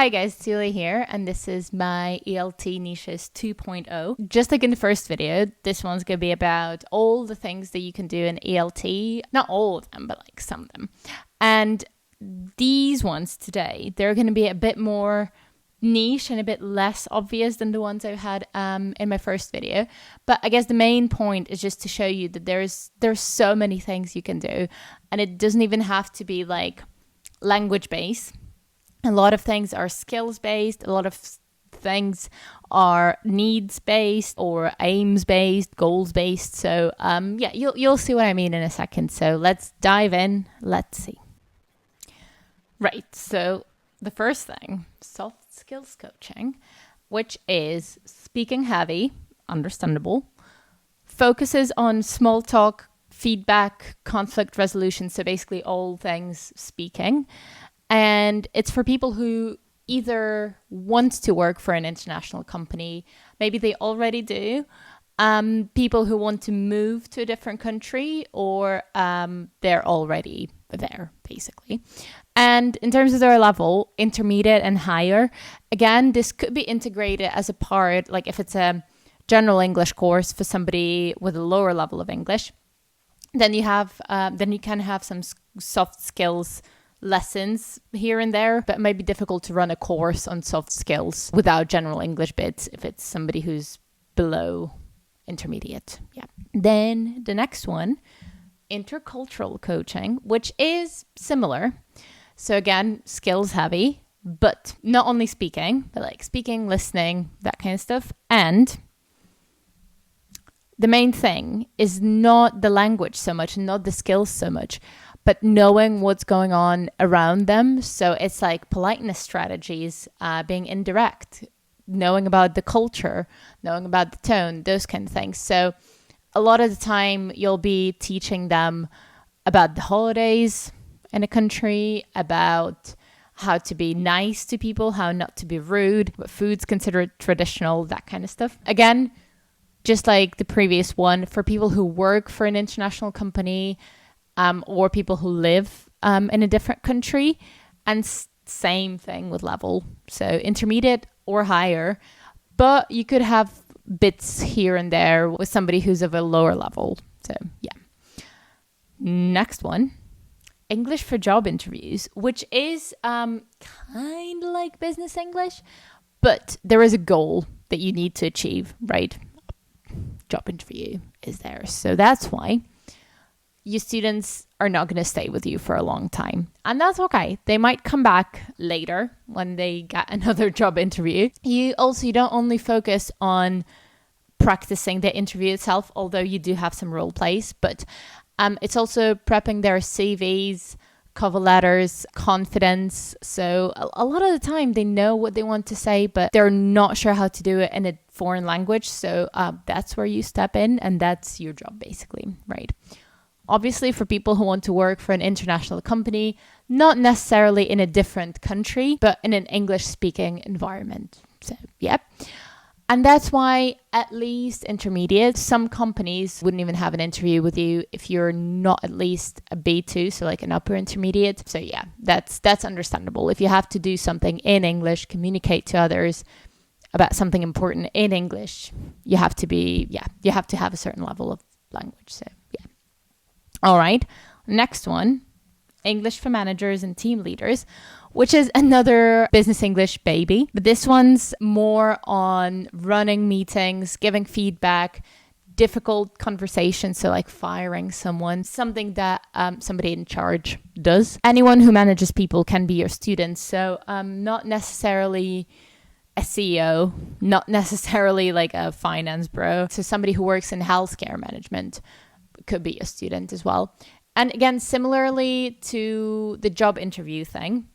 Hi guys, Celia here, and this is my ELT Niches 2.0. Just like in the first video, this one's going to be about all the things that you can do in ELT. Not all of them, but like some of them. And these ones today, they're going to be a bit more niche and a bit less obvious than the ones I've had in my first video. But I guess the main point is just to show you that there's so many things you can do, and it doesn't even have to be like language based. A lot of things are skills based. A lot of things are needs based or aims based, goals based. So you'll see what I mean in a second. So let's dive in. Let's see. Right. So the first thing, soft skills coaching, which is speaking heavy, understandable, focuses on small talk, feedback, conflict resolution. So basically all things speaking. And it's for people who either want to work for an international company, maybe they already do, people who want to move to a different country, or they're already there, basically. And in terms of their level, intermediate and higher, again, this could be integrated as a part, like if it's a general English course for somebody with a lower level of English, then you can have some soft skills lessons here and there, but it might be difficult to run a course on soft skills without general English bits if it's somebody who's below intermediate. Yeah. Then the next one, intercultural coaching, which is similar. So again, skills heavy, but not only speaking, but like speaking, listening, that kind of stuff. And the main thing is not the language so much, not the skills so much, but knowing what's going on around them. So it's like politeness strategies, being indirect, knowing about the culture, knowing about the tone, those kind of things. So a lot of the time you'll be teaching them about the holidays in a country, about how to be nice to people, how not to be rude, what food's considered traditional, that kind of stuff. Again, just like the previous one, for people who work for an international company, or people who live in a different country, and same thing with level. So intermediate or higher, but you could have bits here and there with somebody who's of a lower level. So yeah. Next one, English for job interviews, which is kind of like business English, but there is a goal that you need to achieve, right? Job interview is there. So that's why your students are not going to stay with you for a long time. And that's okay. They might come back later when they get another job interview. You don't only focus on practicing the interview itself, although you do have some role plays, but it's also prepping their CVs, cover letters, confidence. So a lot of the time they know what they want to say, but they're not sure how to do it in a foreign language. So that's where you step in, and that's your job basically, right? Obviously, for people who want to work for an international company, not necessarily in a different country, but in an English-speaking environment. So, yeah. And that's why, at least intermediate, some companies wouldn't even have an interview with you if you're not at least a B2, so like an upper intermediate. So, yeah, that's understandable. If you have to do something in English, communicate to others about something important in English, you have to have a certain level of language. So, yeah. All right, next one, English for managers and team leaders, which is another business English baby. But this one's more on running meetings, giving feedback, difficult conversations. So like firing someone, something that somebody in charge does. Anyone who manages people can be your student. So not necessarily a CEO, not necessarily like a finance bro. So somebody who works in healthcare management could be a student as well. And again, similarly to the job interview thing,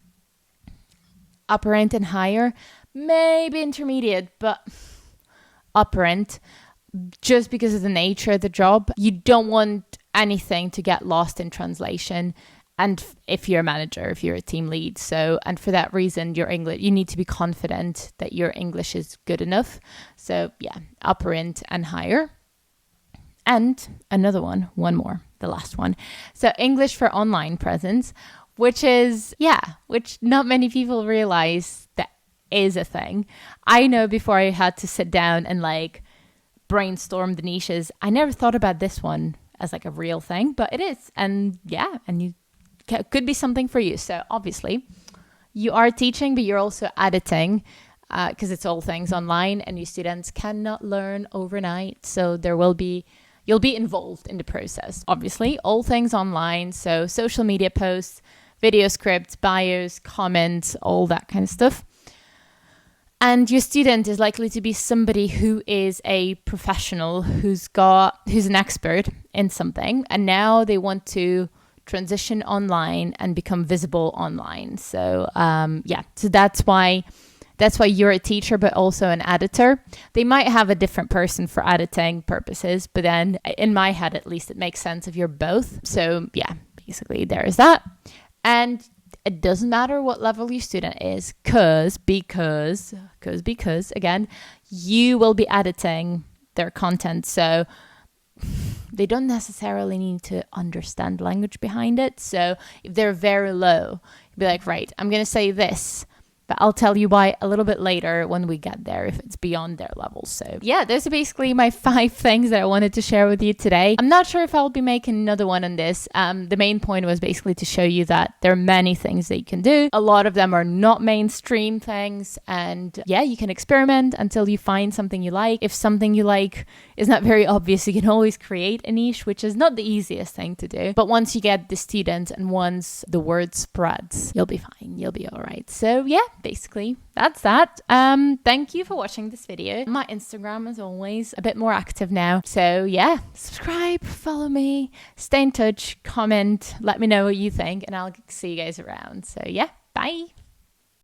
operant and higher, maybe intermediate, but operant, just because of the nature of the job. You don't want anything to get lost in translation. And if you're a manager, if you're a team lead. So, and for that reason, your English, you need to be confident that your English is good enough. So yeah, operant and higher. And another one more, the last one. So English for online presence, which not many people realize that is a thing. I know before I had to sit down and like brainstorm the niches, I never thought about this one as like a real thing, but it is. And yeah, and you could be something for you. So obviously you are teaching, but you're also editing, because it's all things online and you students cannot learn overnight. So you'll be involved in the process. Obviously, all things online. So social media posts, video scripts, bios, comments, all that kind of stuff. And your student is likely to be somebody who is a professional, who's an expert in something, and now they want to transition online and become visible online. So so that's why you're a teacher, but also an editor. They might have a different person for editing purposes, but then in my head, at least, it makes sense if you're both. So yeah, basically there is that. And it doesn't matter what level your student is, because again, you will be editing their content. So they don't necessarily need to understand language behind it. So if they're very low, you'd be like, right, I'm going to say this, but I'll tell you why a little bit later when we get there, if it's beyond their level. So yeah, those are basically my 5 things that I wanted to share with you today. I'm not sure if I'll be making another one on this. The main point was basically to show you that there are many things that you can do. A lot of them are not mainstream things. And yeah, you can experiment until you find something you like. If something you like is not very obvious, you can always create a niche, which is not the easiest thing to do. But once you get the students and once the word spreads, you'll be fine. You'll be all right. So yeah, basically that's that. Thank you for watching this video. My Instagram is always a bit more active now. So yeah, subscribe, follow me, stay in touch, comment, let me know what you think, and I'll see you guys around. So yeah, bye.